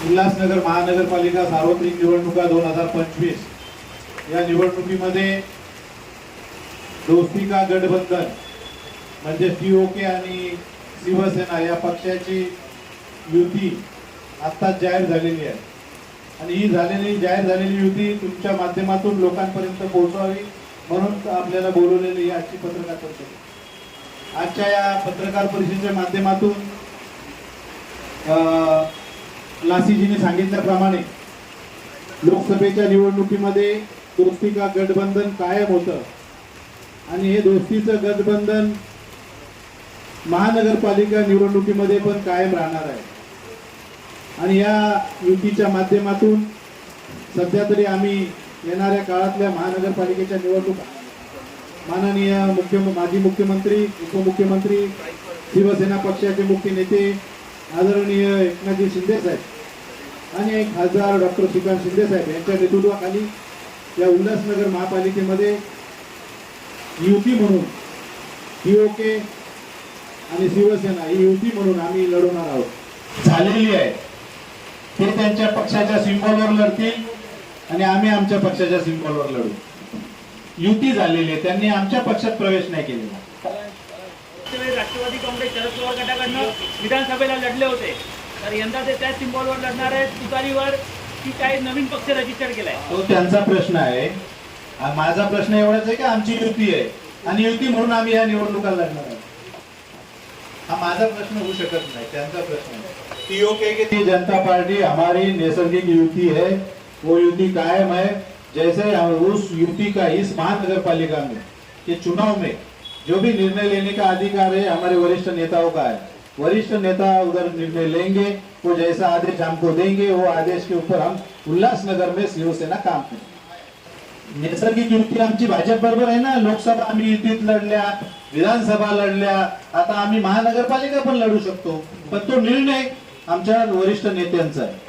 उल्हासनगर महानगरपालिका सार्वत्रिक निवडणुका 2025 या निवडणुकीमध्ये दोस्ती का गठबंधन म्हणजे टीओके आणि शिवसेना या पक्षाची युती आत्ताच जाहीर झालेली आहे आणि ही जाहीर झालेली युती तुमच्या माध्यमातून लोकांपर्यंत पोहोचवावी म्हणून आपल्याला बोलवलेली आजची पत्रकार परिषद। आजच्या या पत्रकार परिषदेच्या माध्यमातून लासीजीने सांगितल्याप्रमाणे लोकसभेच्या निवडणुकीमध्ये दोस्ती का गठबंधन कायम होतं आणि हे दोस्तीचं गठबंधन महानगरपालिका निवडणुकीमध्ये पण कायम राहणार आहे आणि या युतीच्या माध्यमातून सध्या तरी आम्ही येणाऱ्या काळातल्या महानगरपालिकेच्या निवडणुका माननीय माजी मुख्यमंत्री उपमुख्यमंत्री शिवसेना पक्षाचे मुख्य नेते आदरणीय एकनाथजी शिंदे साहेब आणि खासदार डॉक्टर श्रीकांत शिंदे साहेब यांच्या नेतृत्वाखाली या उल्हासनगर महापालिकेमध्ये युती म्हणून टीओके आणि शिवसेना ही युती म्हणून आम्ही लढवणार आहोत। झालेली आहे ते त्यांच्या पक्षाच्या सिंबॉलवर लढतील आणि आम्ही आमच्या पक्षाच्या सिंबॉलवर लढू। युती झालेली आहे, त्यांनी आमच्या पक्षात प्रवेश नाही केलेला। राष्ट्रवादी काँग्रेस शरद पवार गटाकडनं विधानसभेला लढले होते, तर यंदा ते त्याच सिंबॉलवर लढणार आहेत तुतारीवर की काही नवीन पक्ष रजिस्टर केलाय तो त्यांचा प्रश्न आहे। माझा प्रश्न एवढाच आहे की आमची युती आहे आणि युती म्हणून आम्ही या निवडणुका लढणार आहोत। हा माझा प्रश्न होऊ शकत नहीं, त्यांचा प्रश्न है। टीओके की जनता पार्टी हमारी नैसर्गिक युति है, वो युति कायम है। जैसे उस युति का इस महानगरपालिका में के चुनाव में जो भी निर्णय लेने का अधिकार है हमारे वरिष्ठ नेताओं का है। वरिष्ठ नेता उधर निर्णय लेंगे, वो जैसा आदेश हमको देंगे वो आदेश के ऊपर हम उल्हासनगर में शिवसेना काम करें। नैसर्गिक युती आमची भाजप बरोबर आहे ना। लोकसभा आम्ही युतीत लढल्या, विधानसभा लढल्या, आता आम्ही महानगरपालिका पण लढू शकतो, पण तो निर्णय आमच्या वरिष्ठ नेत्यांचा आहे।